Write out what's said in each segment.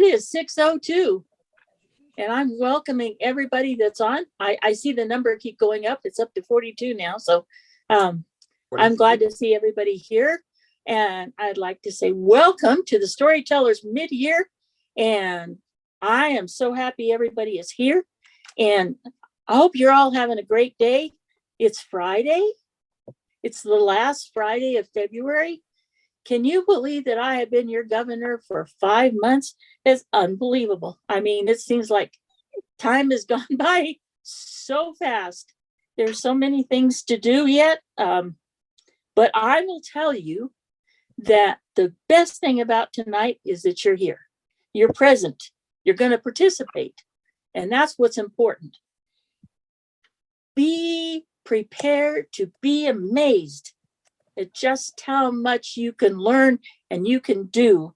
It is 6:02, and I'm welcoming everybody that's on. I see the number keep going up. It's up to 42 now. So I'm glad to see everybody here. And I'd like to say welcome to the Storytellers Mid Year. And I am so happy everybody is here. And I hope you're all having a great day. It's Friday. It's the last Friday of February. Can you believe that I have been your governor for 5 months? It's unbelievable. I mean, it seems like time has gone by so fast. There's so many things to do yet. But I will tell you that the best thing about tonight is that you're here. You're present. You're going to participate. And that's what's important. Be prepared to be amazed at just how much you can learn and you can do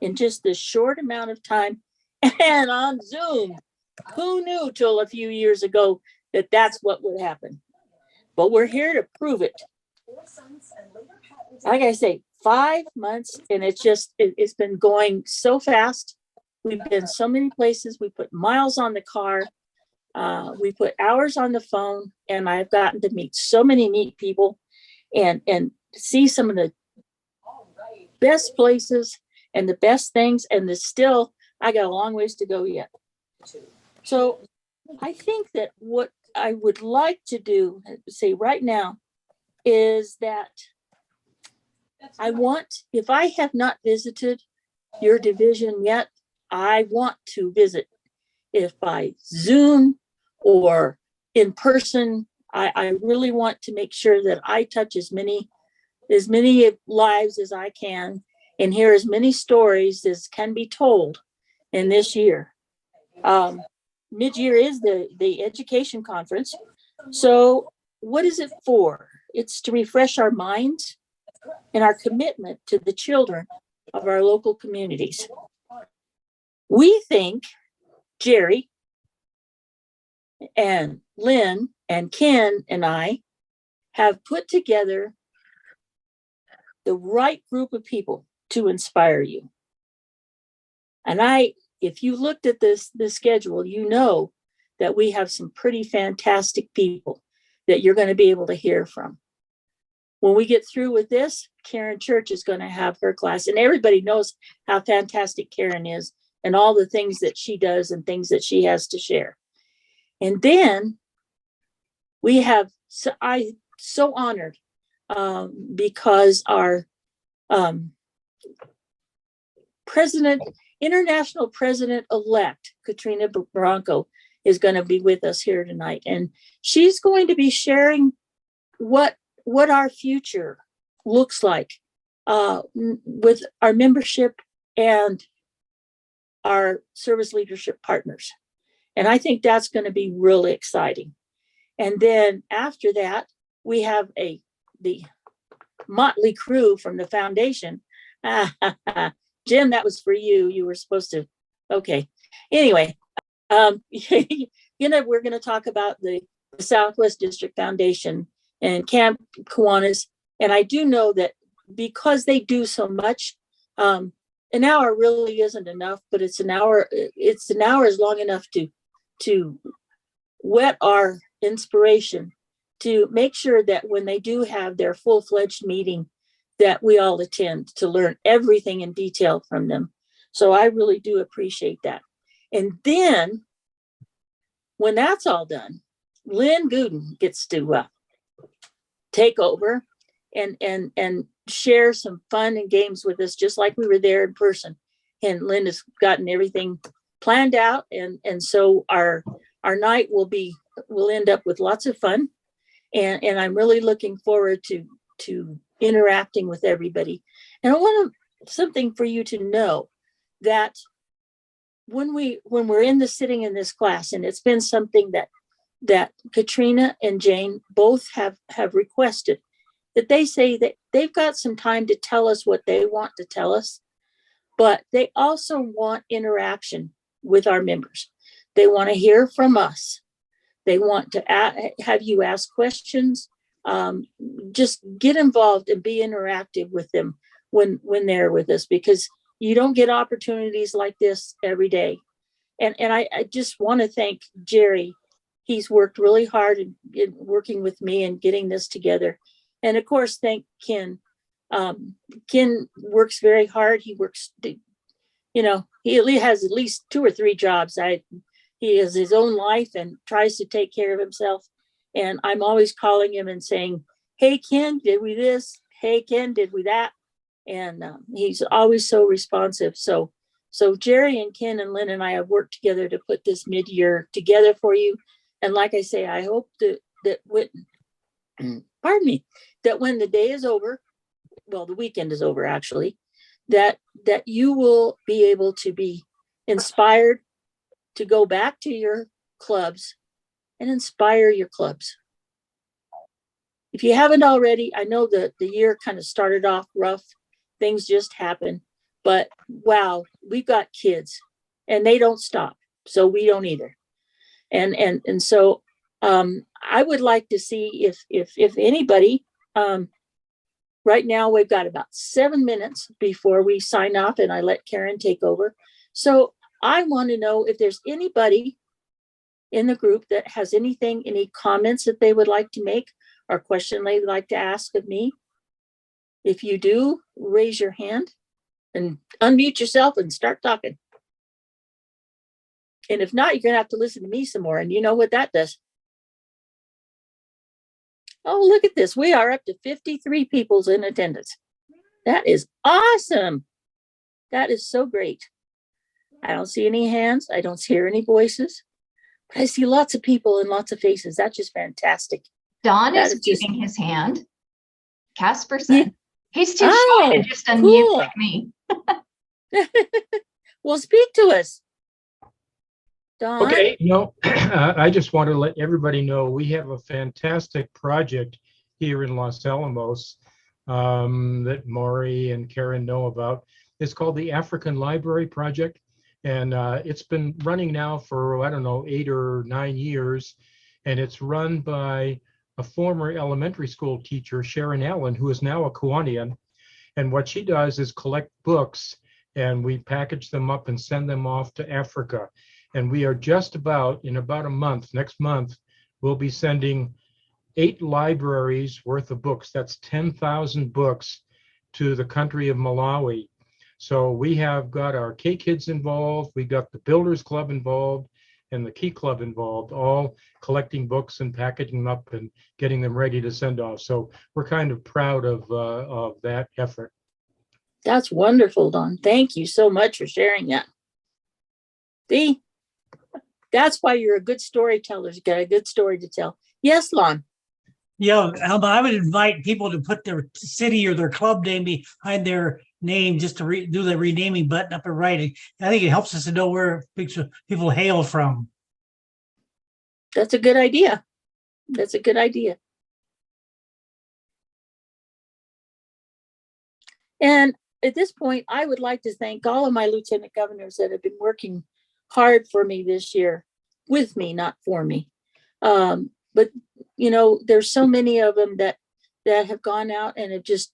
in just this short amount of time and on Zoom. Who knew till a few years ago that that's what would happen? But we're here to prove it. Like I say, 5 months, and it's been going so fast. We've been so many places. We put miles on the car. We put hours on the phone, and I've gotten to meet so many neat people and see some of the best places and the best things. And I got a long ways to go yet. So I think that what I would like to do, say right now, is that if I have not visited your division yet, I want to visit. If by Zoom or in person, I really want to make sure that I touch as many lives as I can and hear as many stories as can be told in this year. Mid-year is the education conference. So what is it for? It's to refresh our minds and our commitment to the children of our local communities. We think Jerry and Lynn and Ken and I have put together the right group of people to inspire you. And if you looked at the schedule, you know that we have some pretty fantastic people that you're going to be able to hear from. When we get through with this, Karen Church is going to have her class, and everybody knows how fantastic Karen is and all the things that she does and things that she has to share. And then we have, so honored because our international president-elect, Katrina Bronco, is going to be with us here tonight. And she's going to be sharing what our future looks like with our membership and our service leadership partners. And I think that's going to be really exciting. And then after that, we have the motley crew from the foundation. Jim, that was for you. You were supposed to. Okay. Anyway, we're going to talk about the Southwest District Foundation and Camp Kiwanis. And I do know that because they do so much, an hour really isn't enough, but it's an hour is long enough to whet our inspiration to make sure that when they do have their full-fledged meeting, that we all attend to learn everything in detail from them. So I really do appreciate that. And then when that's all done, Lynn Gooden gets to take over and share some fun and games with us, just like we were there in person. And Lynn has gotten everything planned out. And so our night will end up with lots of fun. And I'm really looking forward to interacting with everybody. And I want something for you to know that when we're sitting in this class, and it's been something that Katrina and Jane both have requested, that they say that they've got some time to tell us what they want to tell us, but they also want interaction with our members. They want to hear from us. They want to have you ask questions. Just get involved and be interactive with them when they're with us, because you don't get opportunities like this every day. And I just want to thank Jerry. He's worked really hard in working with me and getting this together. And of course, thank Ken. Ken works very hard. He works, he has at least 2 or 3 jobs. He has his own life and tries to take care of himself. And I'm always calling him and saying, hey, Ken, did we this? Hey, Ken, did we that? And he's always so responsive. So Jerry and Ken and Lynn and I have worked together to put this mid-year together for you. And like I say, I hope that when, pardon me, that when the day is over, well, the weekend is over actually, that you will be able to be inspired to go back to your clubs and inspire your clubs. If you haven't already, I know that the year kind of started off rough. Things just happen. But wow, we've got kids and they don't stop. So we don't either. And so I would like to see if anybody, right now we've got about 7 minutes before we sign off and I let Karen take over. So I want to know if there's anybody in the group that has any comments that they would like to make or question they'd like to ask of me. If you do, raise your hand and unmute yourself and start talking. And if not, you're going to have to listen to me some more. And you know what that does. Oh, look at this. We are up to 53 people in attendance. That is awesome. That is so great. I don't see any hands. I don't hear any voices. But I see lots of people and lots of faces. That's just fantastic. Don is waving his hand. Casper said, he's too shy to just unmute like me. Well, speak to us, Don. Okay, I just want to let everybody know we have a fantastic project here in Los Alamos that Maury and Karen know about. It's called the African Library Project, and it's been running now for, I don't know, 8 or 9 years, and it's run by a former elementary school teacher, Sharon Allen, who is now a Kiwanian. And what she does is collect books, and we package them up and send them off to Africa. And we are just about, in about a month, next month, we'll be sending 8 libraries worth of books. That's 10,000 books to the country of Malawi. So we have got our K-Kids involved, we got the Builders Club involved, and the Key Club involved, all collecting books and packaging them up and getting them ready to send off. So we're kind of proud of that effort. That's wonderful, Don. Thank you so much for sharing that. See, that's why you're a good storyteller. You got a good story to tell. Yes, Lon. Yeah, Alma, I would invite people to put their city or their club name behind their name just to do the renaming button up and right. I think it helps us to know where people hail from. That's a good idea. That's a good idea. And at this point, I would like to thank all of my lieutenant governors that have been working hard for me this year, with me, not for me. But there's so many of them that have gone out and have just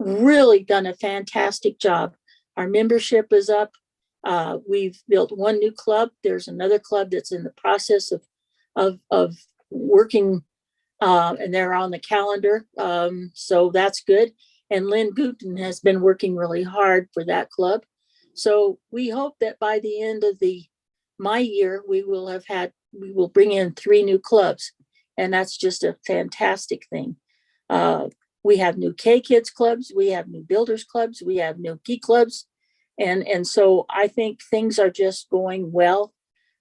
really done a fantastic job. Our membership is up. We've built 1 new club. There's another club that's in the process of working, and they're on the calendar. So that's good. And Lynn Gooten has been working really hard for that club. So we hope that by the end of my year, we will bring in 3 new clubs. And that's just a fantastic thing. We have new K-Kids clubs. We have new Builders clubs. We have new Key clubs. And so I think things are just going well.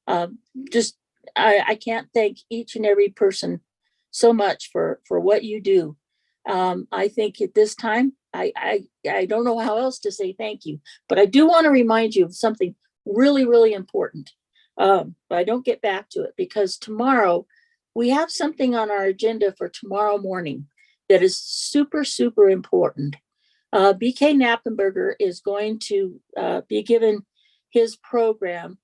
I can't thank each and every person so much for what you do. I think at this time, I don't know how else to say thank you, but I do want to remind you of something really, really important. But I don't get back to it because tomorrow we have something on our agenda for tomorrow morning that is super, super important. BK Knappenberger is going to be given his program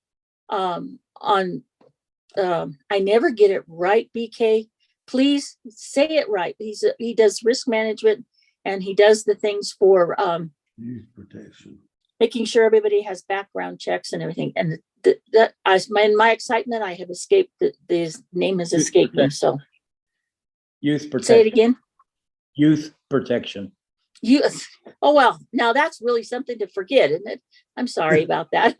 on, I never get it right, BK. Please say it right. He does risk management and he does the things for Youth protection. Making sure everybody has background checks and everything. And in my excitement, I have escaped, his name has escaped me, so. Youth protection. Say it again. Youth protection. Oh, well, now that's really something to forget, isn't it? I'm sorry about that.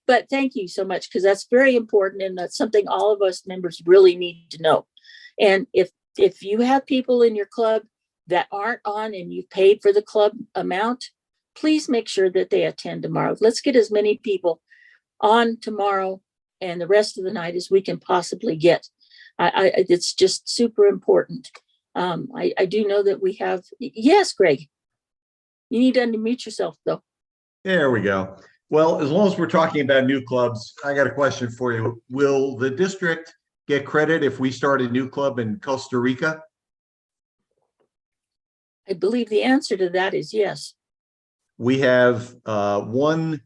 But thank you so much, because that's very important, and that's something all of us members really need to know. And if you have people in your club that aren't on and you've paid for the club amount, please make sure that they attend tomorrow. Let's get as many people on tomorrow and the rest of the night as we can possibly get. It's just super important. I do know that we have, yes, Greg, you need to unmute yourself though. There we go. Well, as long as we're talking about new clubs, I got a question for you. Will the district get credit if we start a new club in Costa Rica? I believe the answer to that is yes. We have one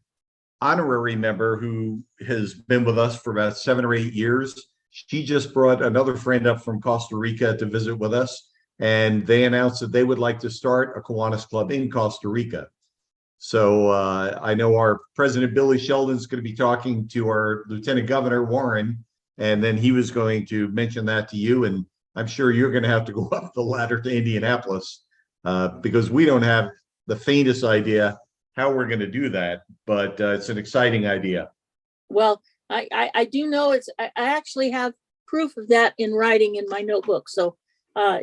honorary member who has been with us for about 7 or 8 years. She just brought another friend up from Costa Rica to visit with us, and they announced that they would like to start a Kiwanis club in Costa Rica. So I know our President Billy Sheldon's going to be talking to our Lieutenant Governor Warren, and then he was going to mention that to you. And I'm sure you're going to have to go up the ladder to Indianapolis because we don't have the faintest idea how we're going to do that, but it's an exciting idea. Well, I do know I actually have proof of that in writing in my notebook. So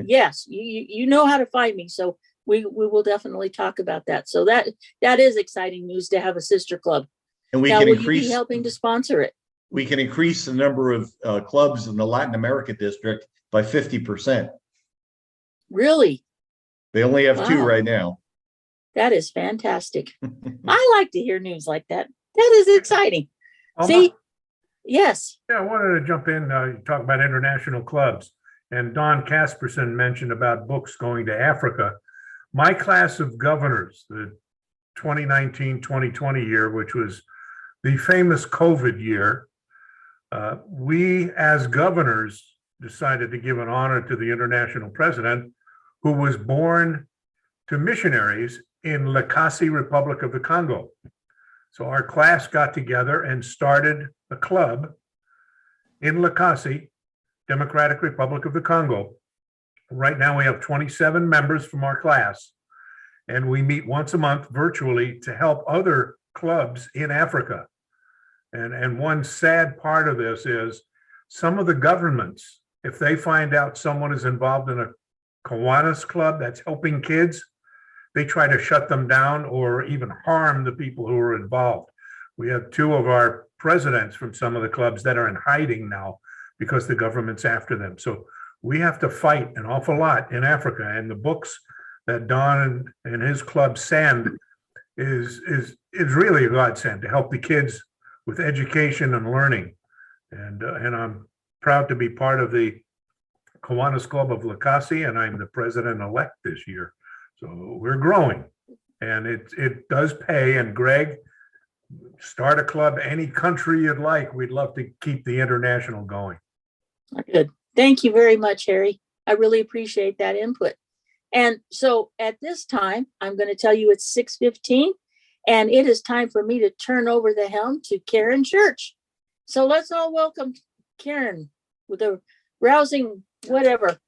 yes, you know how to find me. So we will definitely talk about that. So that is exciting news to have a sister club. And we now, can will increase, you be helping to sponsor it? We can increase the number of clubs in the Latin America district by 50%. Really? They only have 2 Wow. right now. That is fantastic. I like to hear news like that. That is exciting. Alma? See? Yes. Yeah, I wanted to jump in, you talk about international clubs, and Don Casperson mentioned about books going to Africa. My class of governors, the 2019-2020 year, which was the famous COVID year, we as governors decided to give an honor to the international president who was born to missionaries in Lekasi, Republic of the Congo. So our class got together and started a club in Lekasi, Democratic Republic of the Congo. Right now we have 27 members from our class, and we meet once a month virtually to help other clubs in Africa. And one sad part of this is some of the governments, if they find out someone is involved in a Kiwanis club that's helping kids, they try to shut them down or even harm the people who are involved. We have 2 of our presidents from some of the clubs that are in hiding now because the government's after them. So we have to fight an awful lot in Africa. And the books that Don and his club send is really a godsend to help the kids with education and learning. And I'm proud to be part of the Kiwanis Club of Lekasi, and I'm the president-elect this year. So we're growing, and it does pay. And Greg, start a club any country you'd like. We'd love to keep the international going. Good. Thank you very much, Harry. I really appreciate that input. And so at this time, I'm going to tell you it's 6:15, and it is time for me to turn over the helm to Karen Church. So let's all welcome Karen with a rousing whatever.